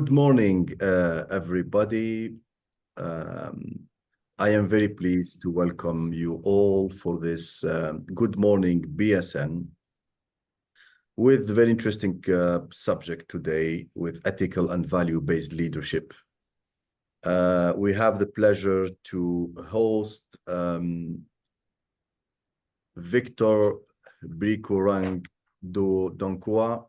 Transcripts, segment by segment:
Good morning, everybody. I am very pleased to welcome you all for this Good Morning BSN with a very interesting subject today with ethical and value-based leadership. We have the pleasure to host Victor Birikorang Danquah.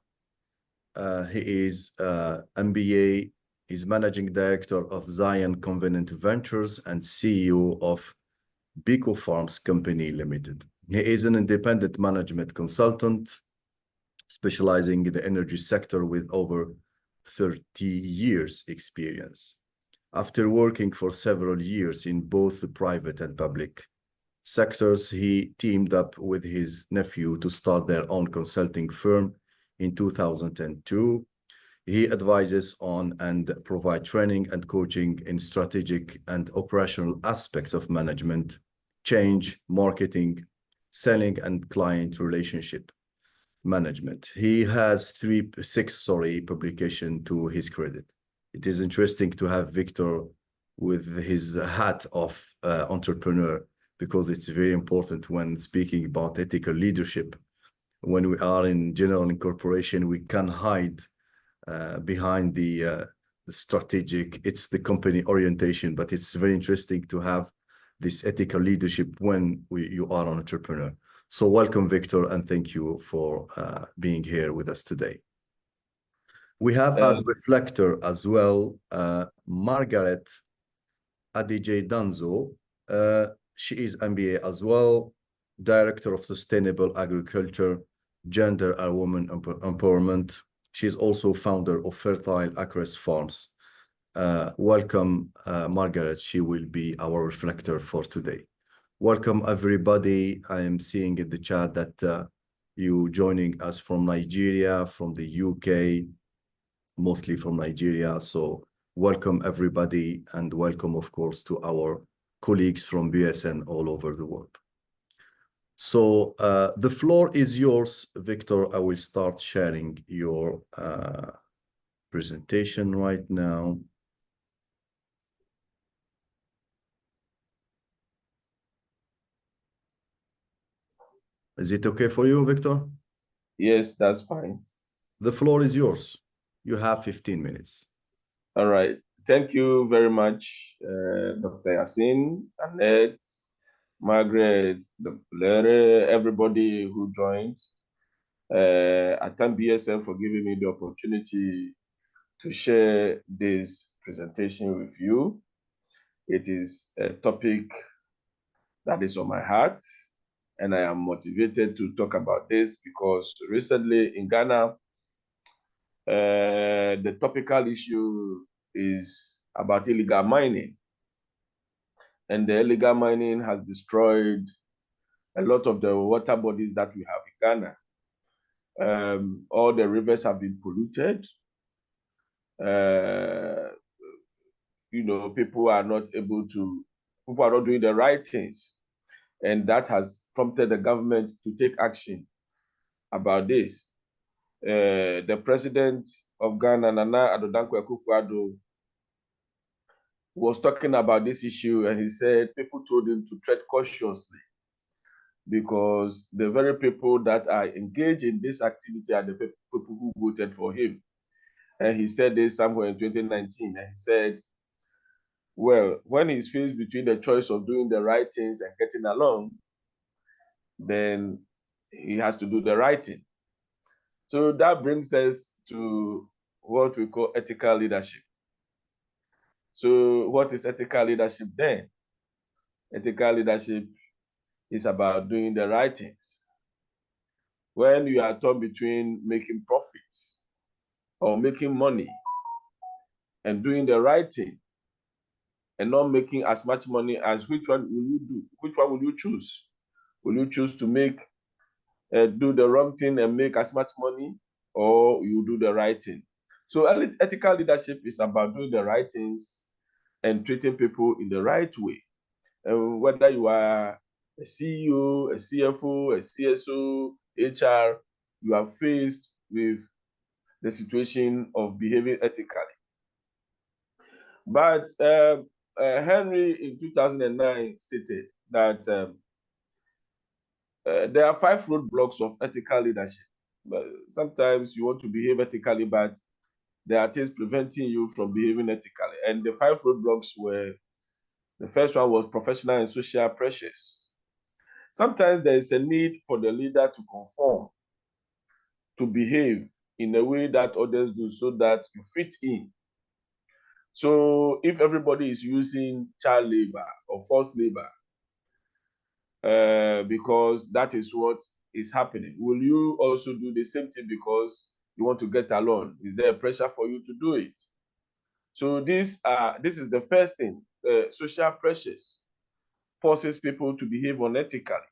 He is MBA, is Managing Director of Zion Covenant Ventures and CEO of Biko Farms Company Limited. He is an independent management consultant specializing in the energy sector with over 30 years experience. After working for several years in both the private and public sectors, he teamed up with his nephew to start their own consulting firm in 2002. He advises on and provides training and coaching in strategic and operational aspects of management, change, marketing, selling, and client relationship management. He has six publications to his credit. It is interesting to have Victor with his hat of entrepreneur, because it's very important when speaking about ethical leadership. When we are in general incorporation, we can hide behind the strategic, it's the company orientation, but it's very interesting to have this ethical leadership when you are an entrepreneur. So welcome, Victor, and thank you for being here with us today. We have as reflector as well, Margaret Adjei Danso. She is MBA as well, Director of Sustainable Agriculture, Gender and Women Empowerment. She is also founder of Fertile Acres Farms. Welcome, Margaret. She will be our reflector for today. Welcome, everybody. I am seeing in the chat that you joining us from Nigeria, from the UK, mostly from Nigeria. So welcome, everybody, and welcome, of course, to our colleagues from BSN all over the world. So the floor is yours, Victor. I will start sharing your presentation right now. Is it okay for you, Victor? Yes, that's fine. The floor is yours. You have 15 minutes. All right. Thank you very much, Dr. Yasin, Annette, Margaret, Dr. everybody who joined. I thank BSN for giving me the opportunity to share this presentation with you. It is a topic that is on my heart, and I am motivated to talk about this because recently in Ghana, the topical issue is about illegal mining. And the illegal mining has destroyed a lot of the water bodies that we have in Ghana. All the rivers have been polluted. People are not doing the right things. And that has prompted the government to take action about this. The president of Ghana, Nana Addo Dankwa, was talking about this issue, and he said people told him to tread cautiously because the very people that are engaged in this activity are the people who voted for him. And he said this somewhere in 2019, and he said, well, when he's faced between the choice of doing the right things and getting along, then he has to do the right thing. So that brings us to what we call ethical leadership. So what is ethical leadership then? Ethical leadership is about doing the right things. When you are torn between making profits or making money and doing the right thing and not making as much money, as which one will you do? Which one will you choose? Will you choose to do the wrong thing and make as much money, or you do the right thing? So ethical leadership is about doing the right things and treating people in the right way. And whether you are a CEO, a CFO, a CSO, HR, you are faced with the situation of behaving ethically. But Henry in 2009 stated that there are 5 roadblocks of ethical leadership. But sometimes you want to behave ethically, but there are things preventing you from behaving ethically. And the 5 roadblocks were, the first one was professional and social pressures. Sometimes there is a need for the leader to conform, to behave in a way that others do so that you fit in. So if everybody is using child labor or forced labor, because that is what is happening, will you also do the same thing because you want to get along? Is there a pressure for you to do it? So this is the first thing. Social pressures forces people to behave unethically.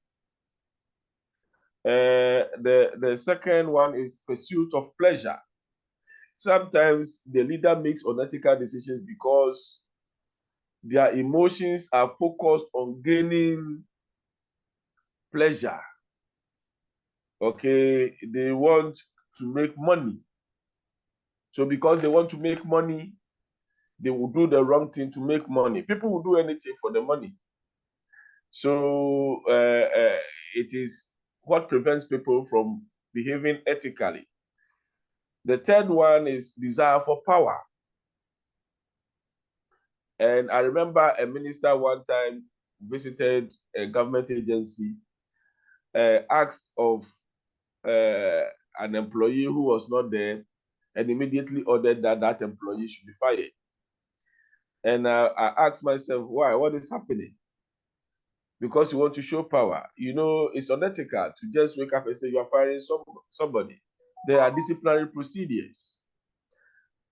The second one is pursuit of pleasure. Sometimes the leader makes unethical decisions because their emotions are focused on gaining pleasure. Okay, they want to make money. So because they want to make money, they will do the wrong thing to make money. People will do anything for the money. So it is what prevents people from behaving ethically. The third one is desire for power. And I remember a minister one time visited a government agency, asked of an employee who was not there, and immediately ordered that that employee should be fired. And I asked myself, why? What is happening? Because you want to show power. You know, it's unethical to just wake up and say you are firing somebody. There are disciplinary procedures.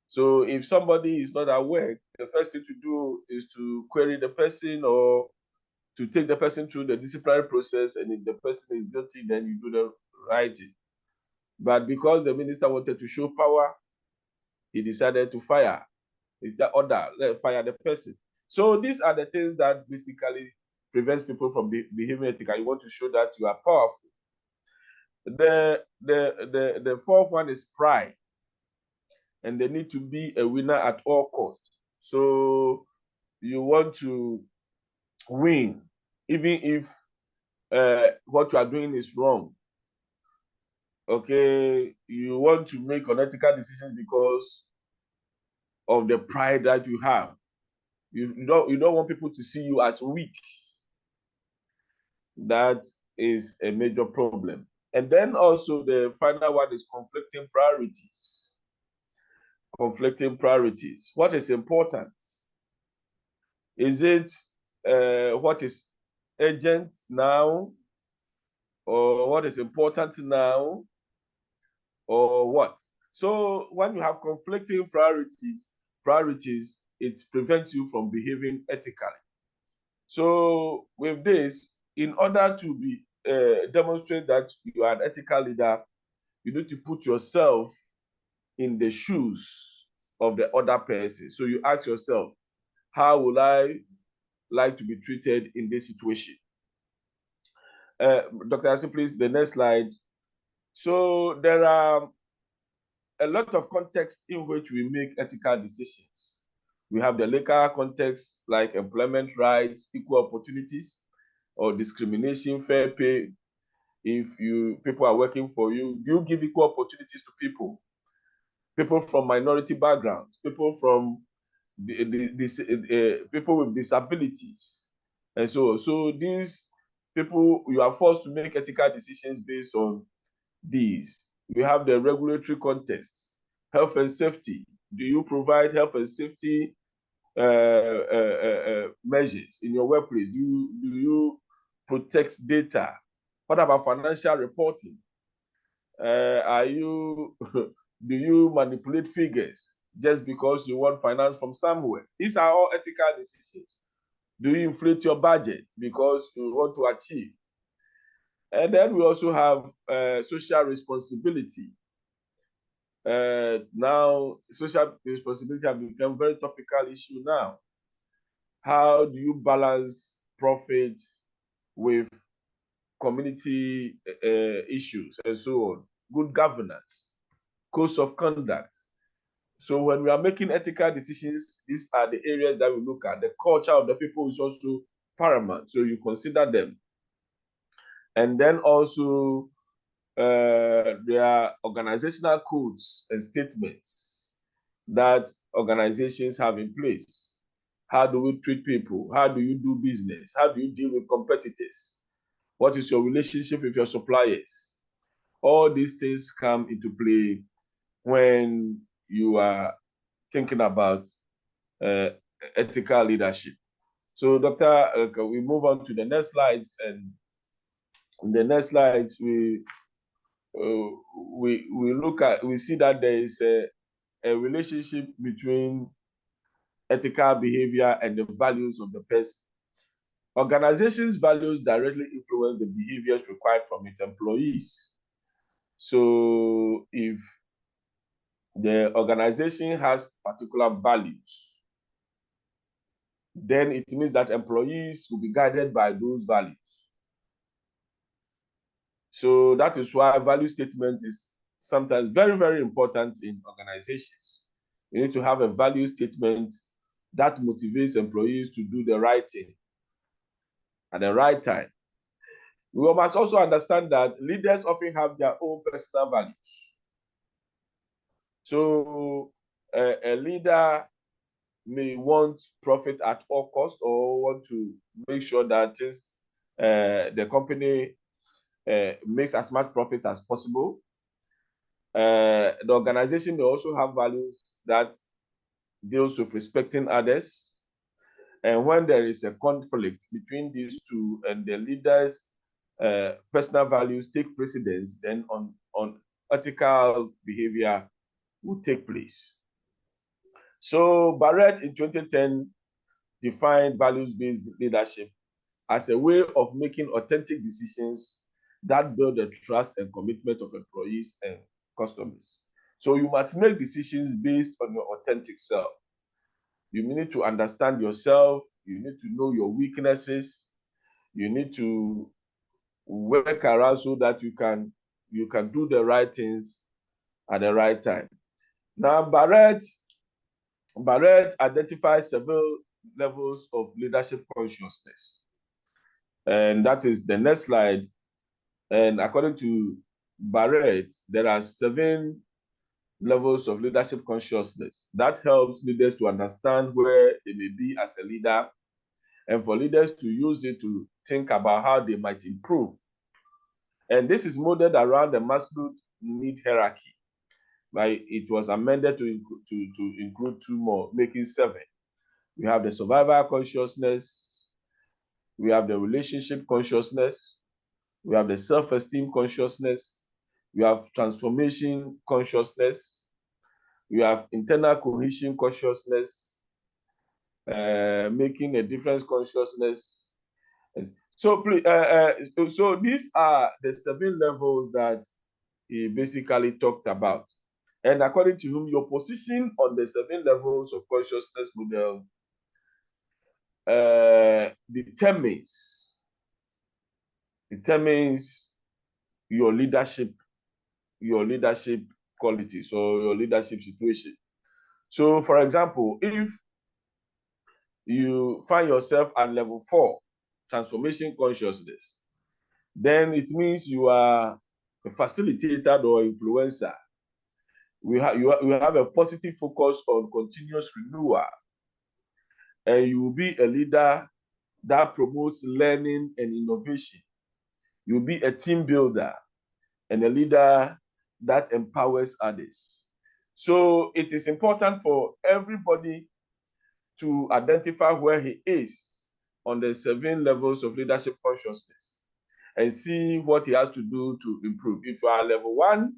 So if somebody is not at work, the first thing to do is to query the person or to take the person through the disciplinary process. And if the person is guilty, then you do the right thing. But because the minister wanted to show power, he decided to fire. It's the order, fire the person. So these are the things that basically prevents people from behaving ethically. You want to show that you are powerful. The fourth one is pride, and they need to be a winner at all costs. So you want to win, even if what you are doing is wrong. Okay, you want to make unethical decisions because of the pride that you have. You don't want people to see you as weak. That is a major problem. And then also the final one is conflicting priorities. Conflicting priorities. What is important? Is it what is urgent now, or what is important now, or what? So when you have conflicting priorities, it prevents you from behaving ethically. So with this, in order to be demonstrate that you are an ethical leader, you need to put yourself in the shoes of the other person. So you ask yourself, how will I like to be treated in this situation? Dr. Asi, please, the next slide. So there are a lot of contexts in which we make ethical decisions. We have the legal context like employment rights, equal opportunities, or discrimination, fair pay. If people are working for you, you give equal opportunities to people from minority backgrounds, people from people with disabilities, and so these people, you are forced to make ethical decisions based on these. We have the regulatory context, health and safety. Do you provide health and safety measures in your workplace? Do you protect data? What about financial reporting? Do you manipulate figures just because you want finance from somewhere? These are all ethical decisions. Do you inflate your budget because you want to achieve? And then we also have social responsibility. Now, social responsibility has become a very topical issue now. How do you balance profits with community issues and so on? Good governance, codes of conduct. So when we are making ethical decisions, these are the areas that we look at. The culture of the people is also paramount, so you consider them. And then also there are organizational codes and statements that organizations have in place. How do we treat people? How do you do business? How do you deal with competitors? What is your relationship with your suppliers? All these things come into play when you are thinking about ethical leadership. So, Doctor, we move on to the next slides, and in the next slides, we see that there is a relationship between ethical behavior and the values of the person. Organizations' values directly influence the behaviors required from its employees. So if the organization has particular values, then it means that employees will be guided by those values. So that is why value statement is sometimes very, very important in organizations. You need to have a value statement that motivates employees to do the right thing at the right time. We must also understand that leaders often have their own personal values. So a leader may want profit at all costs, or want to make sure that the company makes as much profit as possible. The organization may also have values that deals with respecting others. And when there is a conflict between these two and the leaders' personal values take precedence, then on ethical behavior will take place. So Barrett in 2010 defined values-based leadership as a way of making authentic decisions that build the trust and commitment of employees and customers. So you must make decisions based on your authentic self. You need to understand yourself. You need to know your weaknesses. You need to work around so that you can do the right things at the right time. Now, Barrett identifies several levels of leadership consciousness. And that is the next slide. And according to Barrett, there are 7 levels of leadership consciousness that helps leaders to understand where they may be as a leader, and for leaders to use it to think about how they might improve. And this is modeled around the Maslow need hierarchy. It was amended to include 2 more, making 7. We have the survivor consciousness, we have the relationship consciousness, we have the self-esteem consciousness, we have transformation consciousness, we have internal cohesion consciousness, making a difference consciousness. So these are the 7 levels that he basically talked about. And according to him, your position on the 7 levels of consciousness model determines your leadership qualities or your leadership situation. So, for example, if you find yourself at level 4, transformation consciousness, then it means you are a facilitator or influencer. You have a positive focus on continuous renewal, and you will be a leader that promotes learning and innovation. You will be a team builder and a leader that empowers others. So it is important for everybody to identify where he is on the 7 levels of leadership consciousness and see what he has to do to improve. If you are level 1,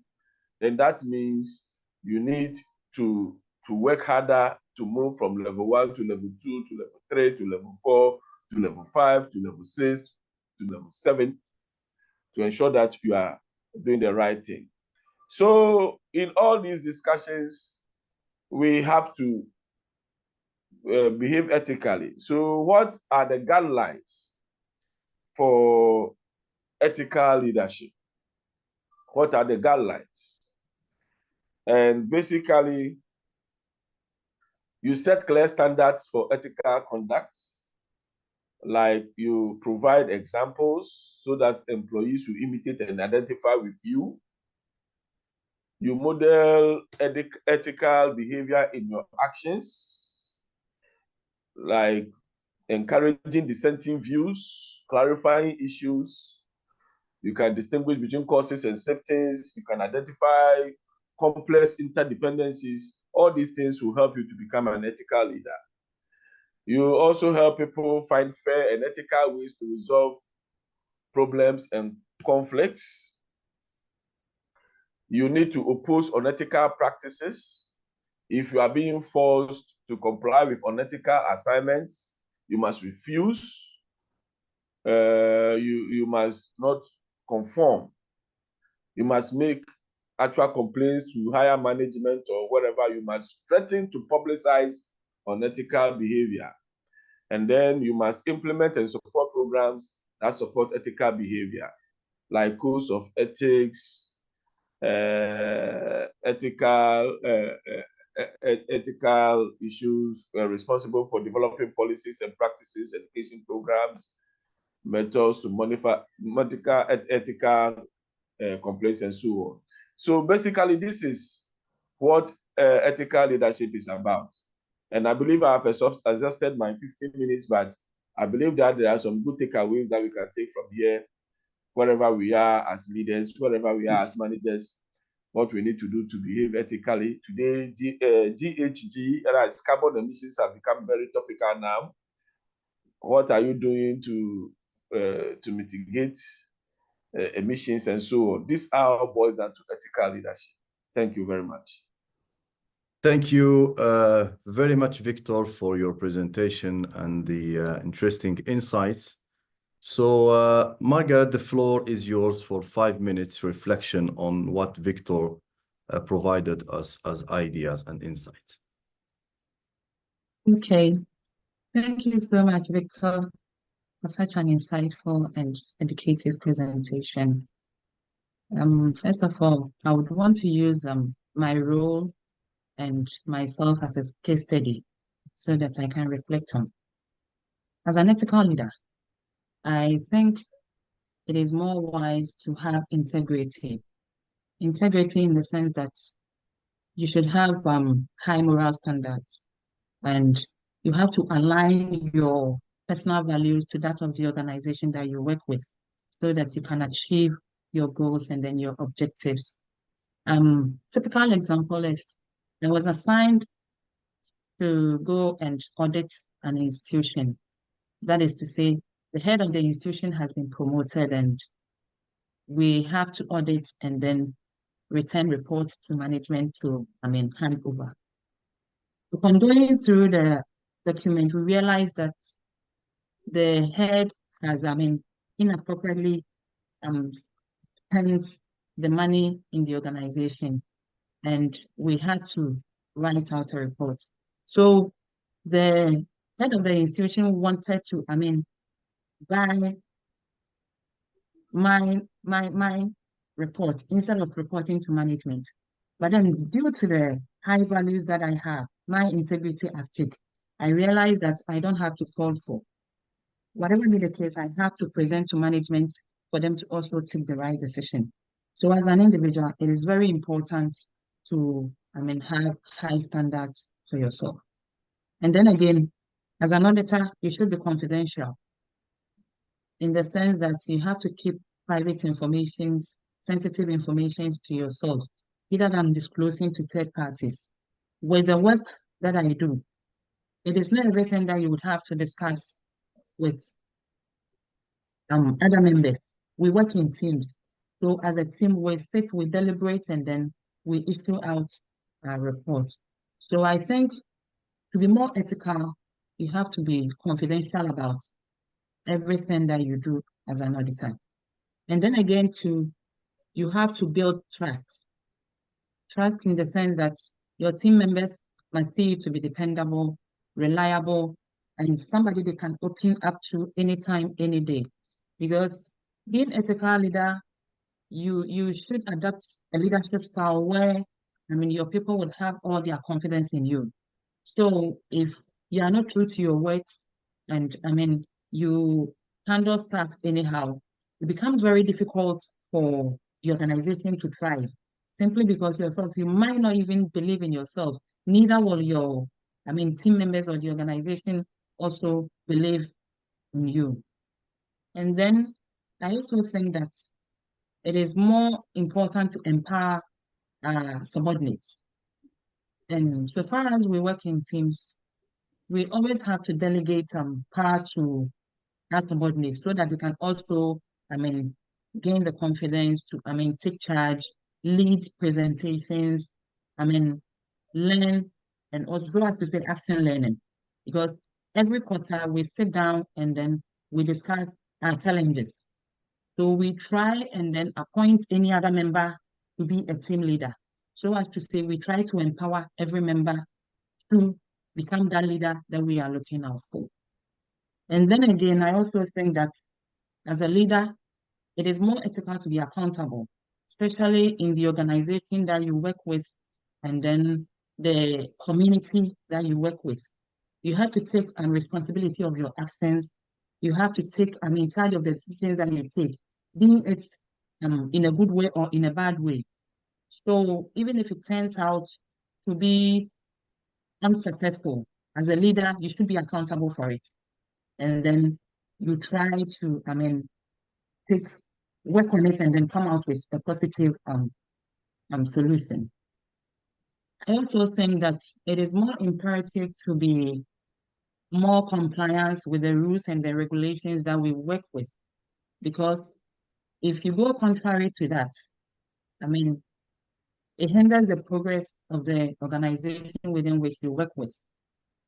then that means you need to work harder to move from level 1 to level 2 to level 3 to level 4 to level 5 to level 6 to level 7 to ensure that you are doing the right thing. So in all these discussions, we have to behave ethically. So what are the guidelines for ethical leadership? What are the guidelines? And basically, You set clear standards for ethical conduct, like you provide examples so that employees will imitate and identify with you. You model ethical behavior in your actions, like encouraging dissenting views, clarifying issues. You can distinguish between causes and symptoms. You can identify complex interdependencies. All these things will help you to become an ethical leader. You also help people find fair and ethical ways to resolve problems and conflicts. You need to oppose unethical practices. If you are being forced to comply with unethical assignments, you must refuse. You must not conform. You must make actual complaints to higher management or whatever. You must threaten to publicize unethical behavior. And then you must implement and support programs that support ethical behavior, like codes of ethics, ethical issues, responsible for developing policies and practices, education programs, methods to monitor ethical complaints, and so on. So basically, this is what ethical leadership is about. And I believe I have exhausted my 15 minutes, but I believe that there are some good takeaways that we can take from here, wherever we are as leaders, wherever we are as managers, what we need to do to behave ethically. Today, GHG, that is carbon emissions, have become very topical now. What are you doing to mitigate emissions and so on? This all boils down to ethical leadership. Thank you very much. Thank you very much, Victor, for your presentation and the interesting insights. So, Margaret, the floor is yours for 5 minutes reflection on what Victor provided us as ideas and insights. Okay. Thank you so much, Victor, for such an insightful and educative presentation. First of all, I would want to use my role and myself as a case study so that I can reflect on. As an ethical leader, I think it is more wise to have integrity. Integrity in the sense that you should have high moral standards, and you have to align your personal values to that of the organization that you work with so that you can achieve your goals and then your objectives. Typical example is I was assigned to go and audit an institution. That is to say, the head of the institution has been promoted and we have to audit and then return reports to management to, hand over. Upon going through the document, we realized that the head has, inappropriately spent the money in the organization, and we had to write out a report. So the head of the institution wanted to, buy my report instead of reporting to management. But then due to the high values that I have, my integrity at stake, I realized that I don't have to fall for. Whatever be the case, I have to present to management for them to also take the right decision. So as an individual, it is very important to, have high standards for yourself. And then again, as an auditor, you should be confidential in the sense that you have to keep private information, sensitive information to yourself, either than disclosing to third parties. With the work that I do, it is not everything that you would have to discuss with other members. We work in teams. So as a team, we sit, we deliberate, and then we issue out a report. So I think to be more ethical, you have to be confidential about everything that you do as an auditor. And then again, you have to build trust. Trust in the sense that your team members must see you to be dependable, reliable, and somebody they can open up to anytime, any day. Because being ethical leader, you should adopt a leadership style where, your people would have all their confidence in you. So if you are not true to your words, and you handle stuff anyhow, it becomes very difficult for the organization to thrive. Simply because yourself, you might not even believe in yourself. Neither will your, team members or the organization also believe in you. And then I also think that it is more important to empower subordinates. And so far as we work in teams, we always have to delegate power to our subordinates so that they can also, gain the confidence to, take charge, lead presentations, learn, and also go out to say action learning. Because every quarter we sit down and then we discuss our challenges. So we try and then appoint any other member to be a team leader. So as to say, we try to empower every member to become that leader that we are looking out for. And then again, I also think that as a leader, it is more ethical to be accountable, especially in the organization that you work with and then the community that you work with. You have to take responsibility of your actions. You have to take charge of the decisions that you take, being it in a good way or in a bad way. So even if it turns out to be unsuccessful, as a leader, you should be accountable for it. And then you try to, take work on it and then come out with a positive solution. I also think that it is more imperative to be more compliance with the rules and the regulations that we work with. Because if you go contrary to that, it hinders the progress of the organization within which you work with.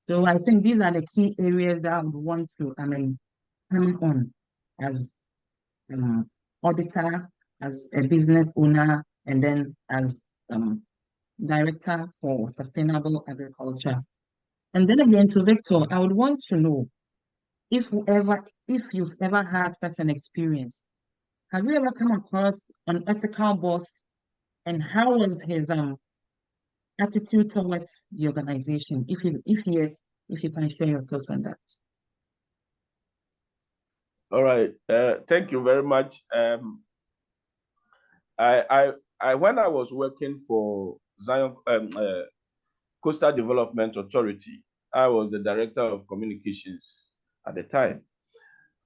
So I think these are the key areas that I would want to, come on as auditor, as a business owner, and then as director for sustainable agriculture. And then again to Victor, I would want to know if you've ever had such an experience. Have you ever come across an ethical boss, and how was his attitude towards the organization? If yes, if you can share your thoughts on that. All right. Thank you very much. I when I was working for Zion Coastal Development Authority, I was the director of communications at the time,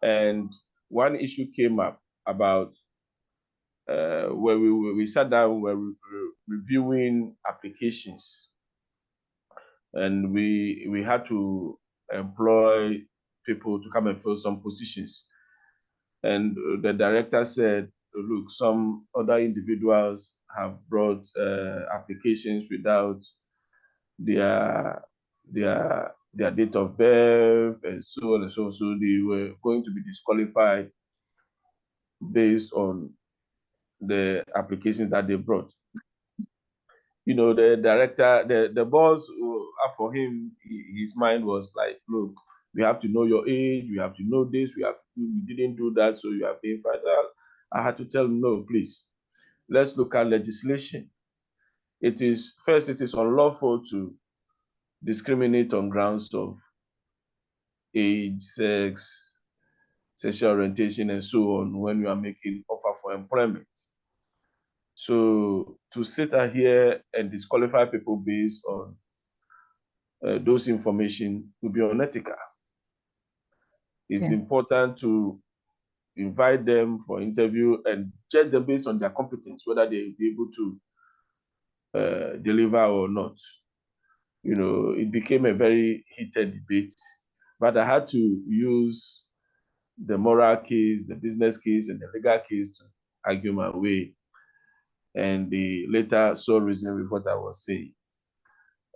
and one issue came up about where we sat down, we were reviewing applications, and we had to employ people to come and fill some positions. And the director said, look, some other individuals have brought applications without their date of birth and so on and so on. So they were going to be disqualified based on the applications that they brought. You know, the director, the boss, for him, his mind was like, look, we have to know your age, we have to know this, we didn't do that, so you have been fired. I had to tell him, no, please, let's look at legislation. It is unlawful to discriminate on grounds of age, sex, sexual orientation, and so on when you are making offer for employment. So to sit here and disqualify people based on those information will be unethical. It's important to invite them for interview and judge them based on their competence, whether they'll be able to deliver or not. You know, it became a very heated debate, but I had to use the moral case, the business case, and the legal case to argue my way. And they later saw reason with what I was saying.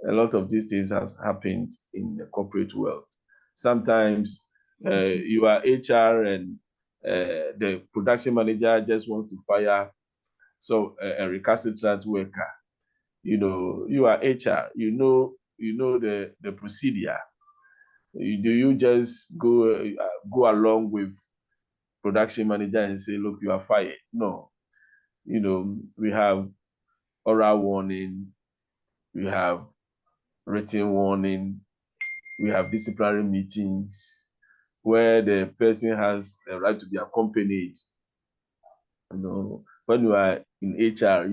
A lot of these things has happened in the corporate world. Sometimes you are HR and the production manager just wants to fire a recalcitrant worker. You know, you are HR. You know the procedure. Do you just go along with production manager and say, look, you are fired? No. You know, we have oral warning. We have written warning. We have disciplinary meetings where the person has the right to be accompanied. You know, when you are in HR,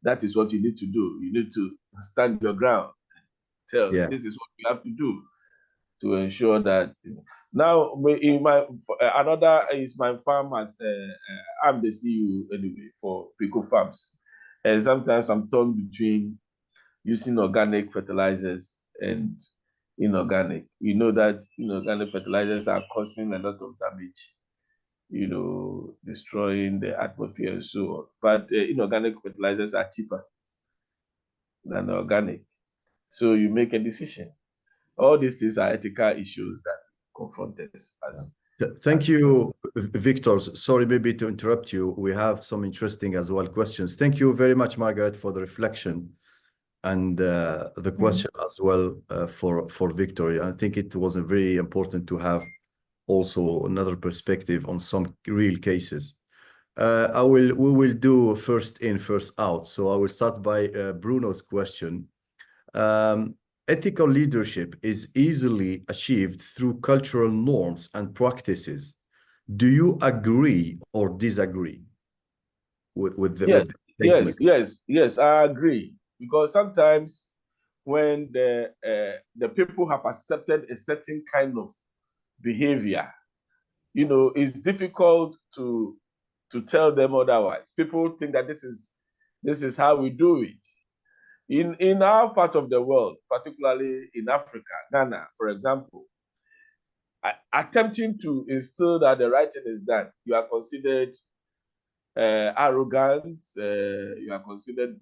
that is what you need to do. You need to stand your ground. Tell this is what you have to do to ensure that. Now, in my another is my farm as I'm the CEO anyway for Pico Farms, and sometimes I'm torn between using organic fertilizers and inorganic. You know that inorganic fertilizers are causing a lot of damage, destroying the atmosphere and so on. But inorganic fertilizers are cheaper than organic. So you make a decision. All these things are ethical issues that confront us as. Thank you, Victor. Sorry, maybe to interrupt you. We have some interesting as well questions. Thank you very much, Margaret, for the reflection and the question as well for Victor. I think it was very important to have also another perspective on some real cases. We will do first in, first out. So I will start by Bruno's question. Ethical leadership is easily achieved through cultural norms and practices. Do you agree or disagree with the statement? Yes, I agree. Because sometimes when the people have accepted a certain kind of behavior, it's difficult to tell them otherwise. People think that this is how we do it. In our part of the world, particularly in Africa, Ghana, for example, attempting to instill that the right thing is done, you are considered arrogant, you are considered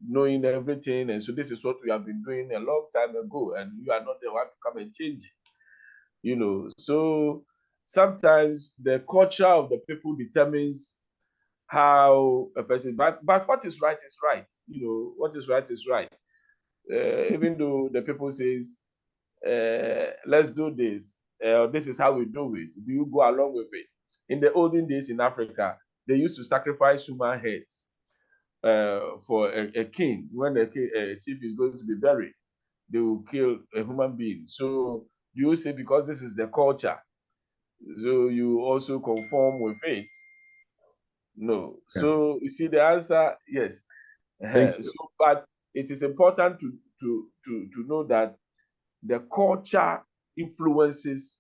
knowing everything, and so this is what we have been doing a long time ago, and you are not the one to come and change it. So sometimes the culture of the people determines how a person, but what is right is right. What is right is right. Even though the people says, let's do this, this is how we do it. Do you go along with it? In the olden days in Africa, they used to sacrifice human heads for a king. When a chief is going to be buried, they will kill a human being. So you say because this is the culture, so you also conform with it. No. Yeah. So you see the answer, yes. So, but it is important to know that the culture influences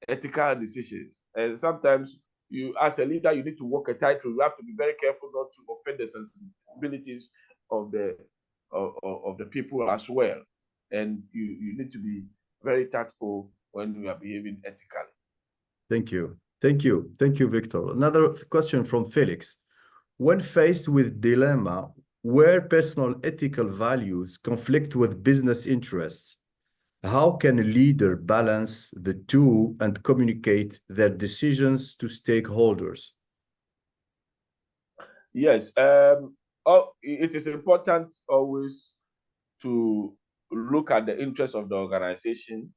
ethical decisions, and sometimes you, as a leader, you need to walk a tightrope. You have to be very careful not to offend the sensibilities of the people as well, and you need to be very tactful when you are behaving ethically. Thank you, Victor. Another question from Felix. When faced with dilemma where personal ethical values conflict with business interests, how can a leader balance the two and communicate their decisions to stakeholders? Yes, it is important always to look at the interests of the organization,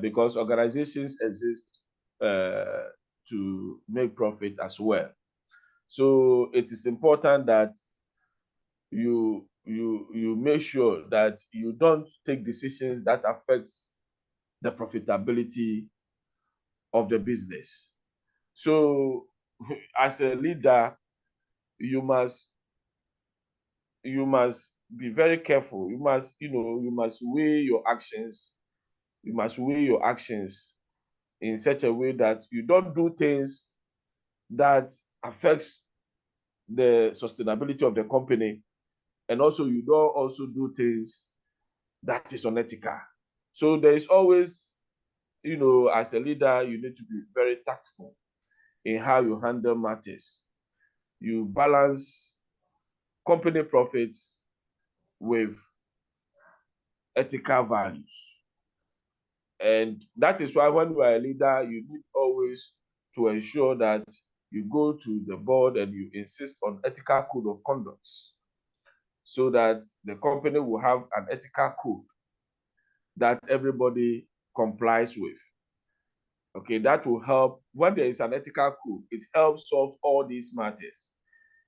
because organizations exist to make profit as well. So it is important that you make sure that you don't take decisions that affects the profitability of the business. So as a leader, you must be very careful. You must weigh your actions. You must weigh your actions in such a way that you don't do things that affects the sustainability of the company, and also you don't also do things that is unethical. So there is always, as a leader, you need to be very tactful in how you handle matters. You balance company profits with ethical values. And that is why when you are a leader, you need always to ensure that you go to the board and you insist on ethical code of conduct, so that the company will have an ethical code that everybody complies with. Okay, that will help. When there is an ethical code, it helps solve all these matters.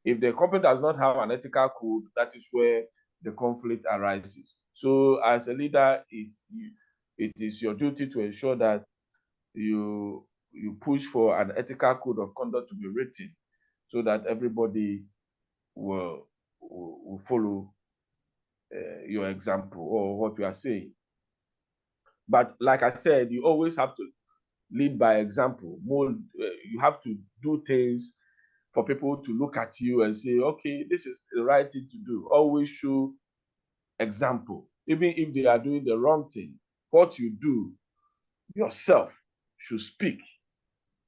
If the company does not have an ethical code, that is where the conflict arises. So as a leader, it is your duty to ensure that you push for an ethical code of conduct to be written so that everybody will follow your example or what you are saying. But like I said, you always have to lead by example. You have to do things for people to look at you and say, okay, this is the right thing to do. Always show example. Even if they are doing the wrong thing, what you do yourself should speak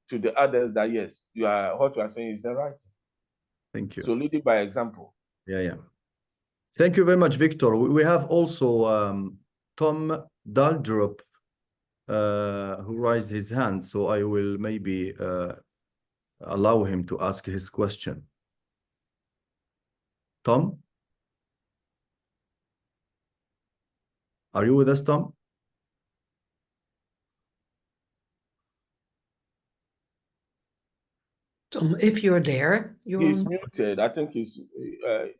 to the others that yes, what you are saying is the right thing. Thank you. So leading by example. Yeah. Thank you very much, Victor. We have also Tom Daldrup who raised his hand, so I will maybe allow him to ask his question. Tom? Are you with us, Tom? Tom, if you're there, He's muted. I think he's...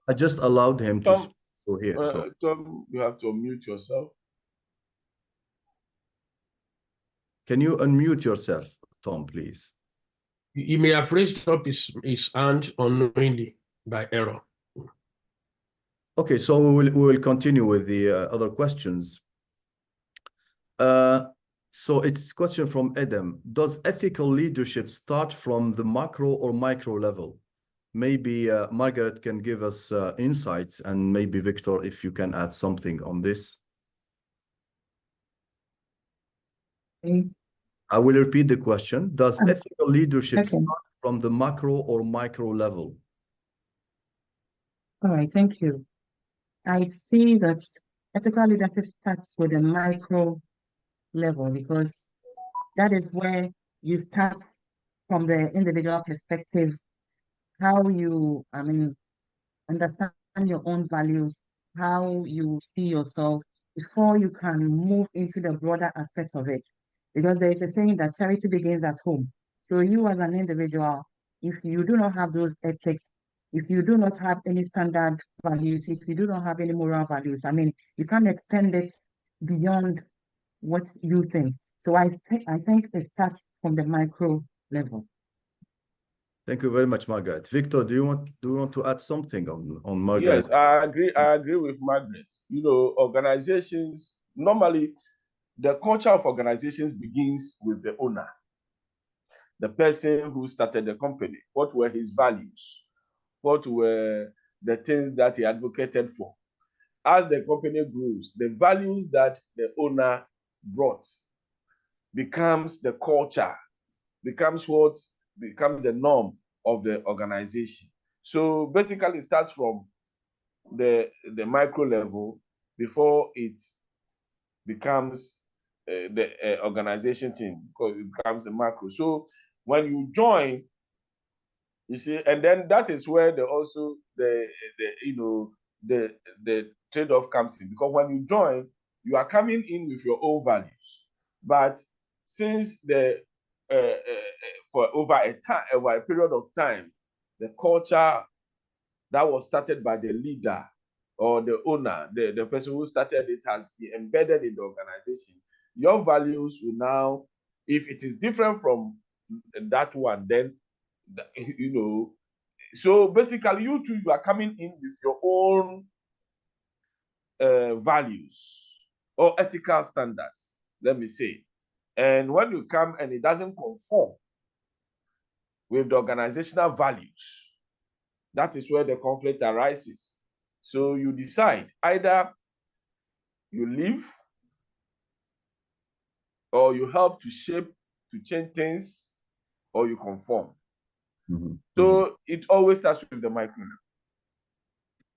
I just allowed him Tom, to speak, so here. So. Tom, you have to unmute yourself. Can you unmute yourself, Tom, please? He may have raised up his hand unknowingly by error. Okay, so we will continue with the other questions. So it's a question from Adam. Does ethical leadership start from the macro or micro level? Maybe Margaret can give us insights, and maybe Victor, if you can add something on this. I will repeat the question. Does ethical leadership start from the macro or micro level? All right, thank you. I see that ethical leadership starts with the micro level because that is where you start from the individual perspective, how you, understand your own values, how you see yourself before you can move into the broader aspect of it. Because there is a saying that charity begins at home. So you as an individual, if you do not have those ethics, if you do not have any standard values, if you do not have any moral values, you can't extend it beyond what you think. So I think it starts from the micro level. Thank you very much, Margaret. Victor, do you want to add something on Margaret? Yes, I agree with Margaret. Organizations, normally the culture of organizations begins with the owner, the person who started the company. What were his values? What were the things that he advocated for? As the company grows, the values that the owner brought becomes the culture, becomes the norm of the organization. So basically it starts from the micro level before it becomes the organization team, because it becomes a macro. So when you join, you see, and then that is where the trade-off comes in, because when you join, you are coming in with your own values, but since for over a period of time, the culture that was started by the leader or the owner, the person who started it, has been embedded in the organization. Your values will now, if it is different from that one, then so basically you are coming in with your own values or ethical standards, let me say. And when you come and it doesn't conform with the organizational values, that is where the conflict arises. So you decide, either you leave or you help to change things, or you conform. So it always starts with the micro.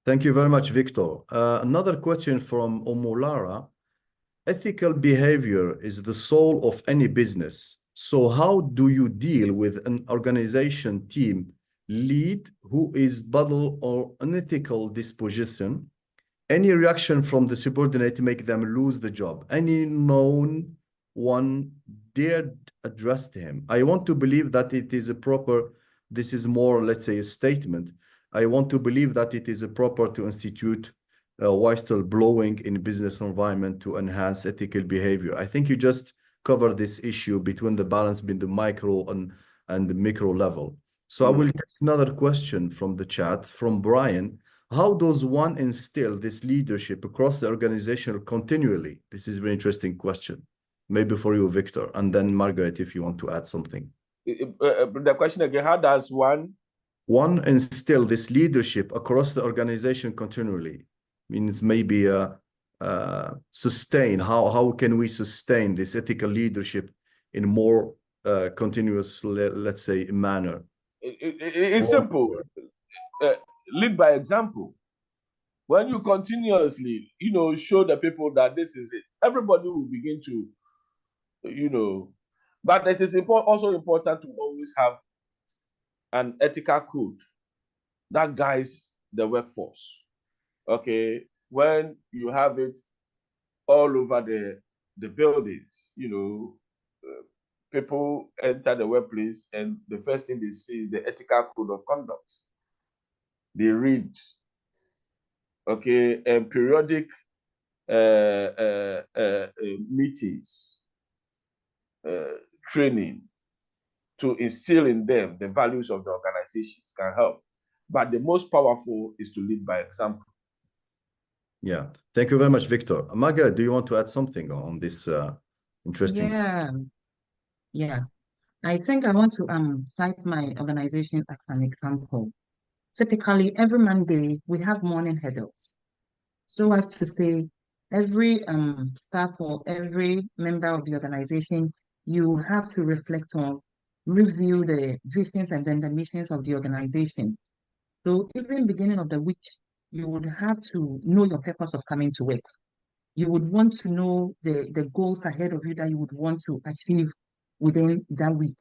Thank you very much, Victor. Another question from Omolara. Ethical behavior is the soul of any business. So how do you deal with an organization team lead who is bottle or unethical disposition? Any reaction from the subordinate to make them lose the job? Any known one dared address him? I want to believe that it is a proper, this is more, let's say, a statement. I want to believe that it is proper to institute whistleblowing in business environment to enhance ethical behavior. I think you just covered this issue between the balance between the micro and the micro level. So I will take another question from the chat from Brian. How does one instill this leadership across the organization continually? This is a very interesting question. Maybe for you, Victor, and then Margaret, if you want to add something. The question again, how does one instill this leadership across the organization continually? Means maybe sustain. How can we sustain this ethical leadership in more continuous, let's say, manner? It's simple. Lead by example. When you continuously, show the people that this is it, everybody will begin to, but it is also important to always have an ethical code that guides the workforce. Okay, when you have it all over the buildings, people enter the workplace and the first thing they see is the ethical code of conduct. They read, okay, and periodic meetings, training to instill in them the values of the organizations can help. But the most powerful is to lead by example. Yeah, thank you very much, Victor. Margaret, do you want to add something on this interesting? Yeah. I think I want to cite my organization as an example. Typically, every Monday we have morning huddles. So as to say, every staff or every member of the organization, you have to reflect on, review the visions and then the missions of the organization. So even beginning of the week, you would have to know your purpose of coming to work. You would want to know the goals ahead of you that you would want to achieve within that week.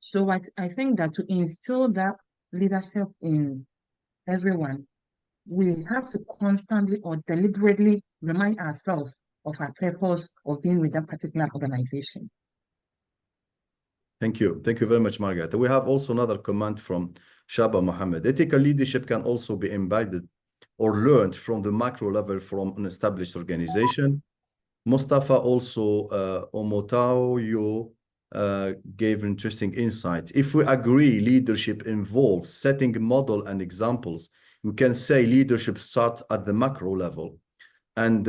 So I think that to instill that leadership in everyone, we have to constantly or deliberately remind ourselves of our purpose of being with that particular organization. Thank you. Thank you very much, Margaret. We have also another comment from Shaba Mohammed. Ethical leadership can also be imbibed or learned from the macro level from an established organization. Mustafa also, Omotaoyo, gave interesting insight. If we agree leadership involves setting a model and examples, we can say leadership starts at the macro level and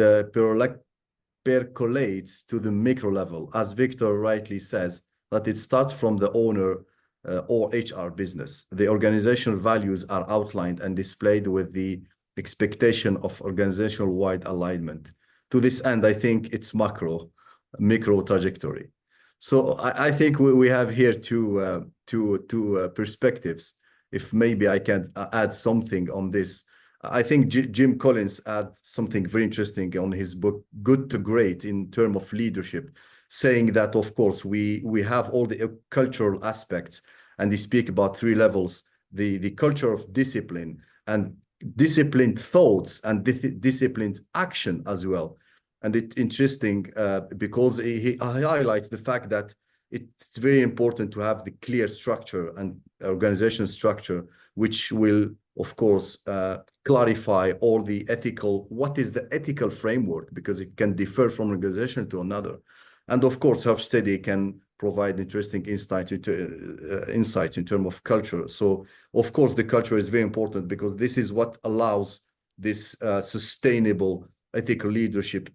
percolates to the micro level, as Victor rightly says, that it starts from the owner or HR business. The organizational values are outlined and displayed with the expectation of organizational-wide alignment. To this end, I think it's micro trajectory. So I think we have here two perspectives. If maybe I can add something on this. I think Jim Collins had something very interesting on his book, Good to Great, in terms of leadership, saying that, of course, we have all the cultural aspects, and they speak about three levels, the culture of discipline and disciplined thoughts and disciplined action as well. And it's interesting because he highlights the fact that it's very important to have the clear structure and organizational structure, which will, of course, clarify all the what is the ethical framework, because it can differ from organization to another. And of course, self-study can provide interesting insights in terms of culture. So, of course, the culture is very important because this is what allows this sustainable ethical leadership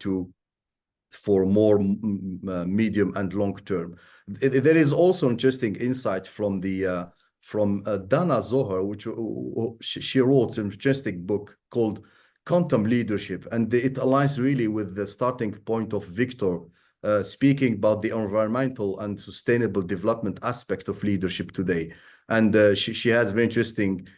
for more medium and long term. There is also interesting insight from Dana Zohar, which she wrote an interesting book called Quantum Leadership, and it aligns really with the starting point of Victor, speaking about the environmental and sustainable development aspect of leadership today. And she has very interesting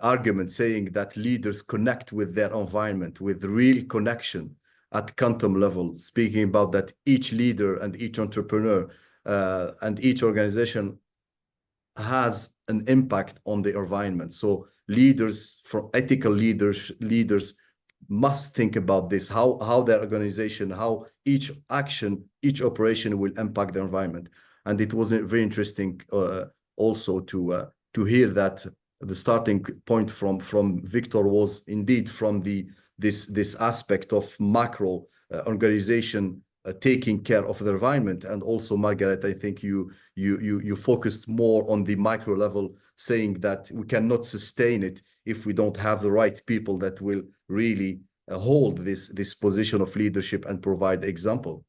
argument saying that leaders connect with their environment with real connection at quantum level, speaking about that each leader and each entrepreneur and each organization has an impact on the environment. So leaders, from ethical leaders must think about this, how their organization, how each action, each operation will impact the environment. And it was very interesting also to hear that the starting point from Victor was indeed from this aspect of macro organization taking care of the environment. And also, Margaret, I think you focused more on the micro level, saying that we cannot sustain it if we don't have the right people that will really hold this position of leadership and provide example.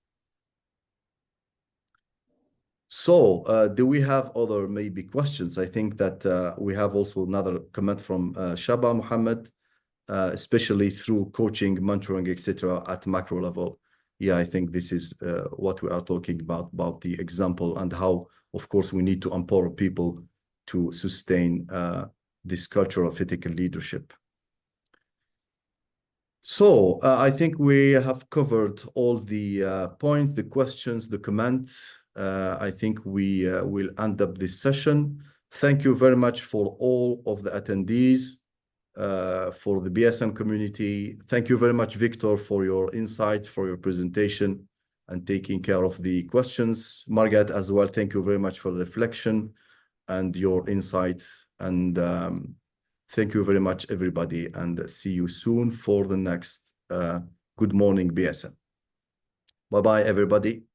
So do we have other maybe questions? I think that we have also another comment from Shaba Muhammad, especially through coaching, mentoring, etc. at macro level. Yeah, I think this is what we are talking about the example, and how, of course, we need to empower people to sustain this culture of ethical leadership. So I think we have covered all the points, the questions, the comments. I think we will end up this session. Thank you very much for all of the attendees, for the BSN community. Thank you very much, Victor, for your insight, for your presentation, and taking care of the questions. Margaret, as well, thank you very much for the reflection and your insight. And thank you very much, everybody, and see you soon for the next Good Morning BSN. Bye-bye, everybody.